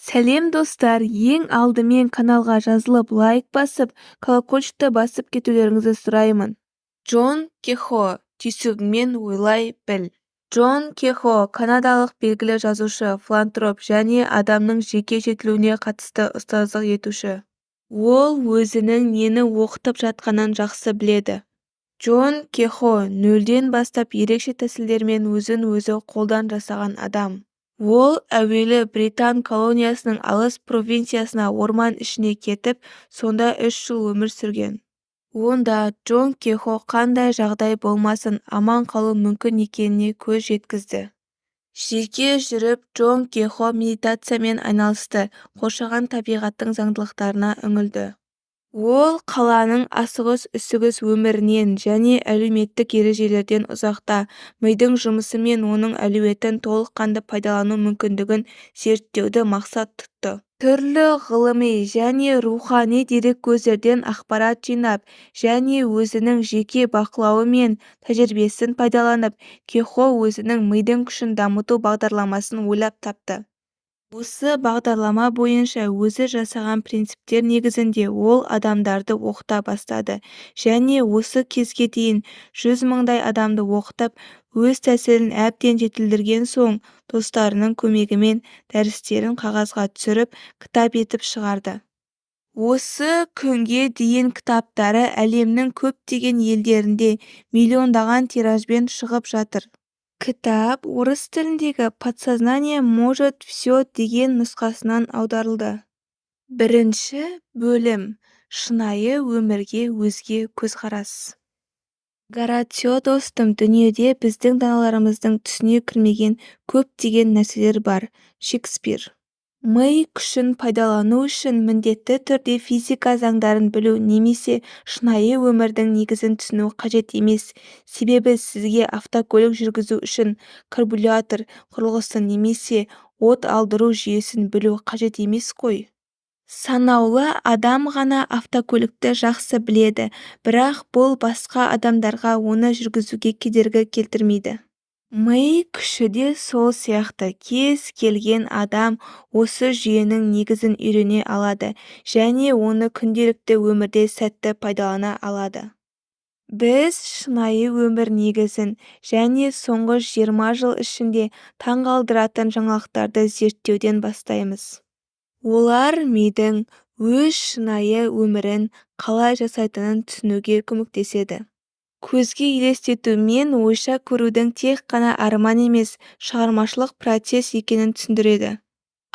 Сәлем достар, ең алдымен каналға жазылып лайк басып, колокольчикті басып кетулеріңізді сұраймын. Джон Кехо, түйсігіңмен ойлай біл. Джон Кехо канадалық белгілі жазушы, филантроп және адамның жеке жетілуіне қатысты ұстаздық етуші. Ол өзінің нені оқытып жатқанын жақсы біледі. Джон Кехо нөлден бастап ерекше тәсілдермен өзін-өзі қолдан жасаған адам. Ол әуелі Британ колониясының алыс провинциясына орман ішіне кетіп, сонда 3 жыл өмір сүрген. Онда Джон Кехо қандай жағдай болмасын аман қалу мүмкін екеніне көз жеткізді. Жеке жүріп, Джон Кехо медитациямен айналысты, қоршаған табиғаттың заңдылықтарына үңілді. Ол қаланың асығыс-үсігіс өмірінен және әлеуметтік ережелерден ұзақта, мидың жұмысы мен оның әлеуетін толыққанды пайдалану мүмкіндігін зерттеуді мақсат тұтты. Түрлі ғылыми және рухани дереккөздерден ақпарат жинап және өзінің жеке бақылауы мен тәжірибесін пайдаланып, Кехо өзінің мидың күшін дамыту бағдарламасын ойлап тапты. Осы бағдарлама бойынша өзі жасаған принциптер негізінде ол адамдарды оқыта бастады және осы кезге дейін 100 мыңдай адамды оқытып, өз тәсілін әбден жетілдірген соң, достарының көмегімен дәрістерін қағазға түсіріп, кітап етіп шығарды. Осы күнге дейін кітаптары әлемнің көптеген елдерінде миллиондаған тиражбен шығып жатыр. Кітап орыс тіліндегі «Подсознание может все» деген нұсқасынан аударылды. Бірінші бөлім. Шынайы өмірге өзге көзқарас. Горацио достым, дүниеде біздің даналарымыздың түсіне кірмеген көптеген нәрселер бар. Шекспир. Ми күшін пайдалану үшін міндетті түрде физика заңдарын білу немесе шынайы өмірдің негізін түсіну қажет емес. Себебі сізге автокөлік жүргізу үшін карбюратор құрылғысын немесе от алдыру жүйесін білу қажет емес қой. Санаулы адам ғана автокөлікті жақсы біледі, бірақ бұл басқа адамдарға оны жүргізуге кедергі келтірмейді. Ми күші де сол сияқты. Кез келген адам осы жүйенің негізін үйрене алады және оны күнделікті өмірде сәтті пайдалана алады. Біз шынайы өмір негізін және соңғы 20 жыл ішінде таңғалдыратын жаңалықтарды зерттеуден бастаймыз. Олар мидың өз шынайы өмірін қалай жасайтынын түсінуге көмектеседі. Көзге елестету мен ойша көрудің тек қана арман емес, шығармашылық процесс екенін түсіндіреді.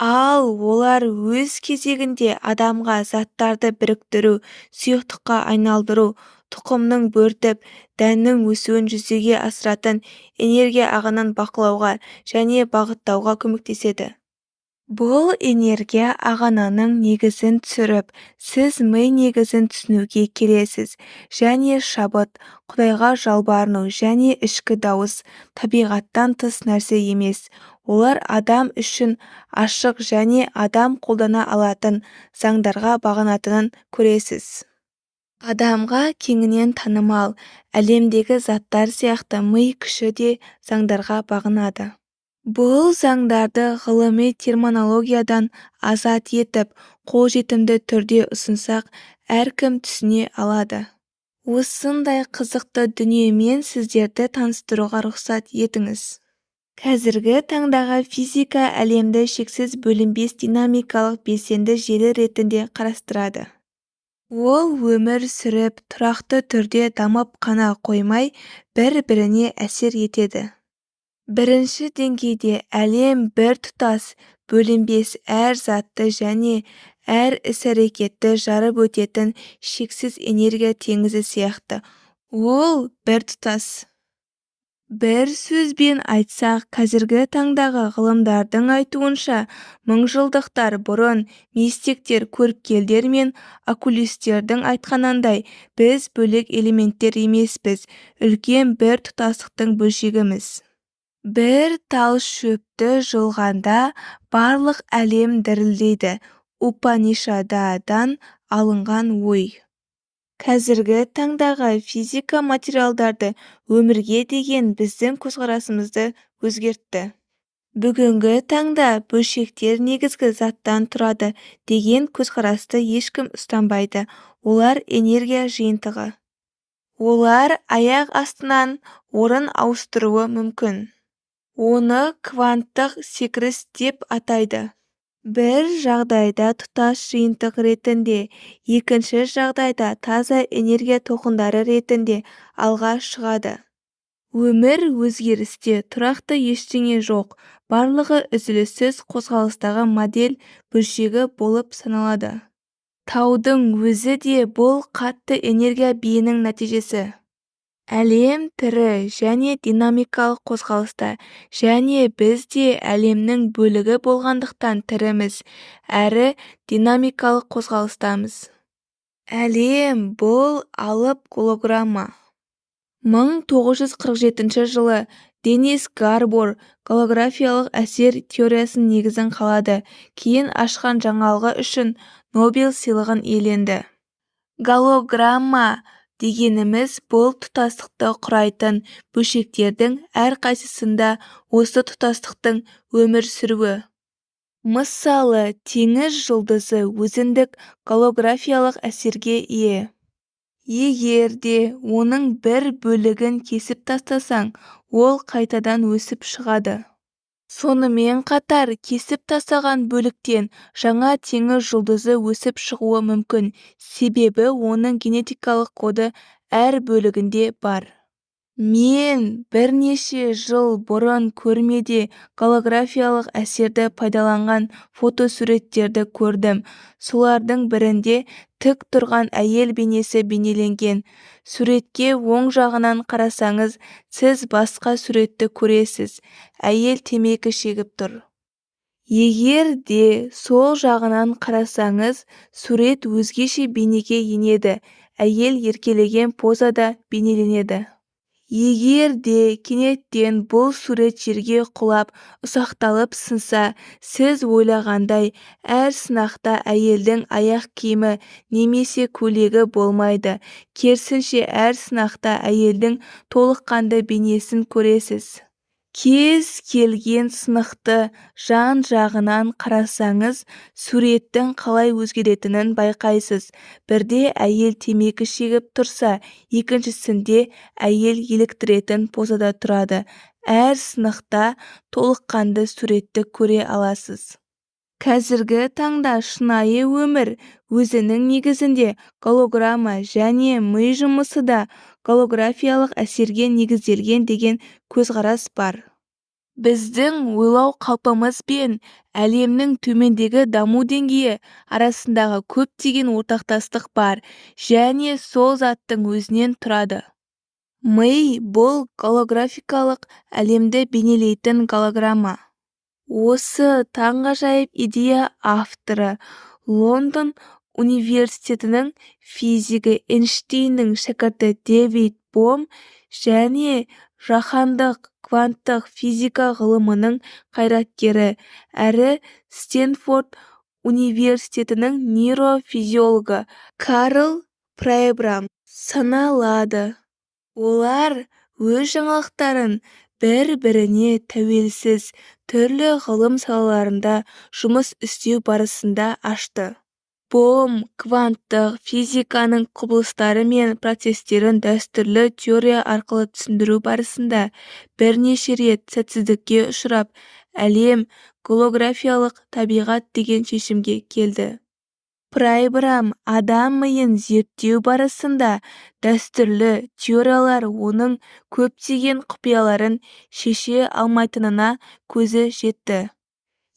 Ал олар өз кезегінде адамға заттарды біріктіру, сұйықтыққа айналдыру, тұқымның бөртіп, дәннің өсуін жүзеге асыратын энергия ағынын бақылауға және бағыттауға көмектеседі. Бұл энергия ағынының негізін түсіріп, сіз ми негізін түсінуге келесіз және шабыт, Құдайға жалбарыну және ішкі дауыс табиғаттан тыс нәрсе емес. Олар адам үшін ашық және адам қолдана алатын заңдарға бағынатынын көресіз. Адамға кеңінен танымал, әлемдегі заттар сияқты ми күші де заңдарға бағынады. Бұл заңдарды ғылыми терминологиядан азат етіп, қолжетімді түрде ұсынсақ, әркім түсіне алады. Осындай қызықты дүниемен сіздерді таныстыруға рұқсат етіңіз. Қазіргі таңдағы физика әлемді шексіз бөлінбес динамикалық белсенді желі ретінде қарастырады. Ол өмір сүріп, тұрақты түрде дамып қана қоймай, бір-біріне әсер етеді. Бірінші деңгейде әлем бір тұтас, бөлінбес әр затты және әр іс-әрекетті жарып өтетін шексіз энергия теңізі сияқты. Ол бір тұтас. Бір сөзбен айтсақ, қазіргі таңдағы ғылымдардың айтуынша, мыңжылдықтар бұрын мистиктер, көріпкелдер мен оккулистердің айтқанындай, біз бөлек элементтер емеспіз, үлкен бір тұтастықтың бөлшегіміз. Бір тал шөпті жұлғанда барлық әлем дірілдейді. Упанишададан алынған ой. Қазіргі таңдағы физика материалдарды өмірге деген біздің көзқарасымызды өзгертті. Бүгінгі таңда бөлшектер негізгі заттан тұрады деген көзқарасты ешкім ұстанбайды. Олар энергия жиынтығы. Олар аяқ астынан орын ауыстыруы мүмкін. Оны кванттық секіріс деп атайды. Бір жағдайда тұтас жиынтық ретінде, екінші жағдайда таза энергия толқындары ретінде алға шығады. Өмір өзгерісте, тұрақты ештеңе жоқ, барлығы үзіліссіз қозғалыстағы модель бөлшегі болып саналады. Таудың өзі де бұл қатты энергия биінің нәтижесі. Әлем тірі және динамикалық қозғалыста, және біз де әлемнің бөлігі болғандықтан тіріміз, әрі динамикалық қозғалыстамыз. Әлем бұл алып голограмма. 1947 жылы Денис Гарбор голографиялық әсер теориясының негізін қалады, кейін ашқан жаңалығы үшін Нобель сыйлығын иеленді. Голограмма дегеніміз бұл тұтастықты құрайтын бөлшектердің әрқайсысында осы тұтастықтың өмір сүруі. Мысалы, теңіз жұлдызы өзіндік голографиялық әсерге ие. Егер де оның бір бөлігін кесіп тастасаң, ол қайтадан өсіп шығады. Сонымен қатар, кесіп тастаған бөліктен жаңа теңіз жұлдызы өсіп шығуы мүмкін, себебі оның генетикалық коды әр бөлігінде бар. Мен бірнеше жыл бұрын көрмеде голографиялық әсерді пайдаланған фотосуреттерді көрдім. Солардың бірінде тік тұрған әйел бейнесі бейнеленген. Суретке оң жағынан қарасаңыз, сіз басқа суретті көресіз. Әйел темекі шегіп тұр. Егер де сол жағынан қарасаңыз, сурет өзгеше бейнеге енеді. Әйел еркелеген позада бейнеленеді. Егер де кенеттен бұл сурет жерге құлап, ұсақталып сынса, сіз ойлағандай, әр сынақта әйелдің аяқ киімі немесе көйлегі болмайды. Керісінше, әр сынақта әйелдің толыққанды бейнесін көресіз. Кез келген сынықты жан-жағынан қарасаңыз, суреттің қалай өзгеретінін байқайсыз. Бірде әйел темекі шегіп тұрса, екіншісінде әйел еліктіретін позада тұрады. Әр сынықта толыққанды суретті көре аласыз. Қазіргі таңда шынайы өмір өзінің негізінде голограмма және ми жұмысы да голографиялық әсерге негізделген деген көзқарас бар. Біздің ойлау қалпымыз бен әлемнің төмендегі даму деңгейі арасындағы көптеген ортақтастық бар, және сол заттың өзінен тұрады. Ми бұл голографикалық әлемді бейнелейтін голограмма. Осы таңғажайып идея авторы Лондон университетінің физигі Эйнштейннің шәкірті Дэвид Бом және жаһандық кванттық физика ғылымының қайраткері әрі Стэнфорд университетінің нейрофизиологы Карл Прайбрам саналады. Олар өз жаңалықтарын бір-біріне тәуелсіз түрлі ғылым салаларында жұмыс істеу барысында ашты. Бом кванттық физиканың құбылыстары мен процестерін дәстүрлі теория арқылы түсіндіру барысында бірнеше рет сәтсіздікке ұшырап, әлем голографиялық табиғат деген шешімге келді. Прайбрам адам миын зерттеу барысында дәстүрлі теориялар оның көптеген құпияларын шеше алмайтынына көзі жетті.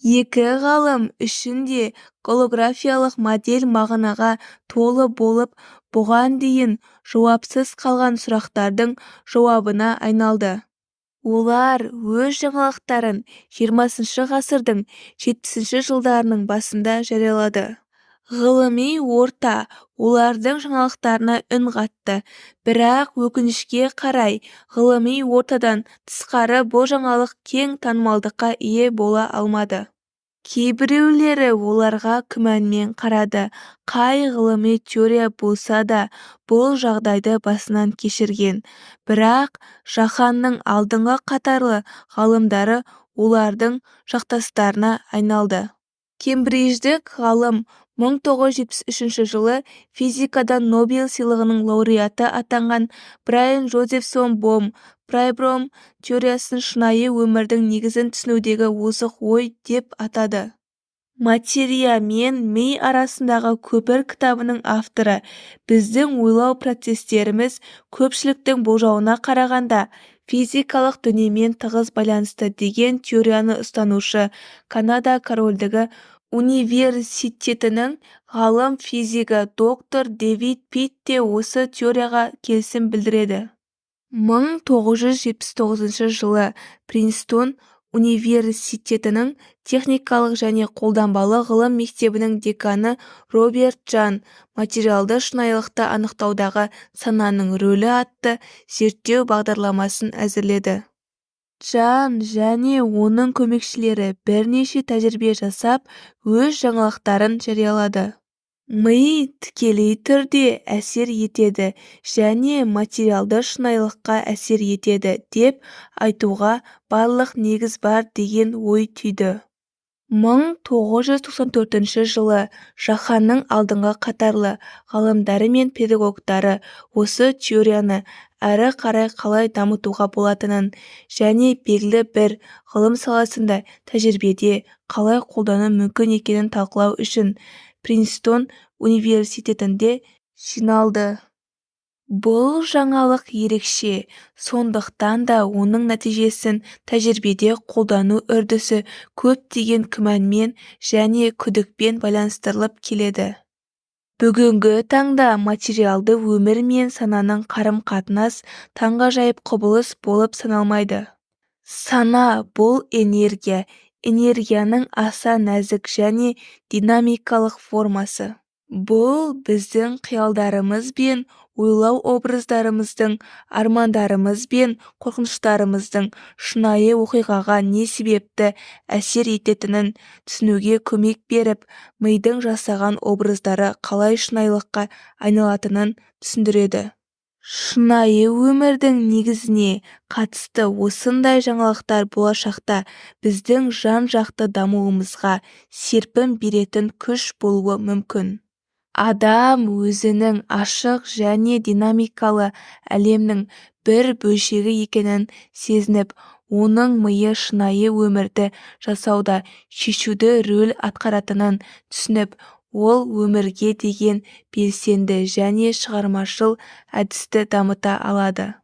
Екі ғалым үшін де голографиялық модель мағынаға толы болып, бұған дейін жауапсыз қалған сұрақтардың жауабына айналды. Олар өз жаңалықтарын 20 ғасырдың 70 жылдарының басында жариялады. Ғылыми орта олардың жаңалықтарына үн қатты, бірақ өкінішке қарай ғылыми ортадан тысқары бұл жаңалық кең танымалдыққа ие бола алмады. Кейбіреулері оларға күмәнмен қарады. Қай ғылыми теория болса да бұл жағдайды басынан кешірген. Бірақ жаһанның алдыңғы қатарлы ғалымдары олардың жақтастарына айналды. Кембридждік ғалым 1973 жылы физикадан Нобель сыйлығының лауреаты атанған Брайан Жозефсон Бом прайбром теориясын шынайы өмірдің негізін түсінудегі озық ой деп атады. Материя мен ми арасындағы көпір кітабының авторы біздің ойлау процестеріміз көпшіліктің болжауына қарағанда физикалық дүниемен тығыз байланысты деген теорияны ұстанушы Канада Корольдігі университетінің ғалым физигі доктор Дэвид Питт те осы теорияға келісім білдіреді. 1979 жылы Принстон университетінің техникалық және қолданбалы ғылым мектебінің деканы Роберт Джан материалды шынайылықты анықтаудағы сананың рөлі атты зерттеу бағдарламасын әзірледі. Джан және оның көмекшілері бірнеше тәжірибе жасап, өз жаңалықтарын жариялады. Ми тікелей түрде әсер етеді және материалды шынайылыққа әсер етеді деп айтуға барлық негіз бар деген ой түйді. 1994 жылы жаһанның алдыңғы қатарлы ғалымдары мен педагогтары осы теорияны әрі қарай қалай дамытуға болатынын және белгілі бір ғылым саласында тәжірибеде қалай қолдану мүмкін екенін талқылау үшін Принстон университетінде жиналды. Бұл жаңалық ерекше, сондықтан да оның нәтижесін тәжірибеде қолдану үрдісі көптеген күмәнмен және күдікпен байланыстырылып келеді. Бүгінгі таңда материалды өмір мен сананың қарым-қатынас таңғажайып құбылыс болып саналмайды. Сана бұл энергия, энергияның аса нәзік және динамикалық формасы. Бұл біздің қиялдарымыз бен ойлау образдарымыздың, армандарымыз бен қорқыныштарымыздың шынайы оқиғаға не себепті әсер ететінін түсінуге көмек беріп, мидың жасаған образдары қалай шынайылыққа айналатынын түсіндіреді. Шынайы өмірдің негізіне қатысты осындай жаңалықтар болашақта біздің жан-жақты дамуымызға серпін беретін күш болуы мүмкін. Адам өзінің ашық және динамикалы әлемнің бір бөлшегі екенін сезініп, оның миы шынайы өмірді жасауда шешуді рөл атқаратынын түсініп, ол өмірге деген белсенді және шығармашыл әдісті дамыта алады.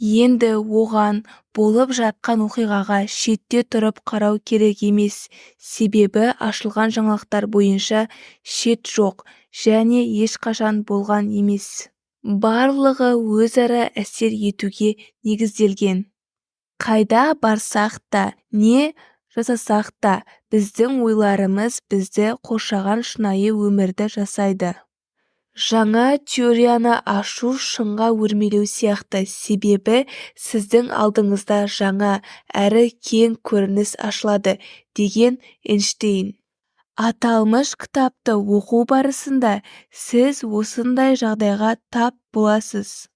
Енді оған болып жатқан оқиғаға шетте тұрып қарау керек емес, себебі ашылған жаңалықтар бойынша шет жоқ және ешқашан болған емес. Барлығы өзара әсер етуге негізделген. Қайда барсақ та, не жасасақ та, біздің ойларымыз бізді қоршаған шынайы өмірді жасайды. Жаңа теорияны ашу шыңға өрмелеу сияқты, себебі сіздің алдыңызда жаңа әрі кең көрініс ашылады, деген Эйнштейн. Аталмыш кітапты оқу барысында сіз осындай жағдайға тап боласыз.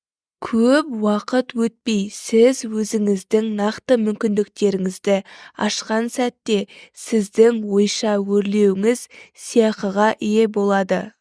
Көп уақыт өтпей сіз өзіңіздің нақты мүмкіндіктеріңізді ашқан сәтте сіздің ойша өрлеуіңіз сыйақыға ие болады.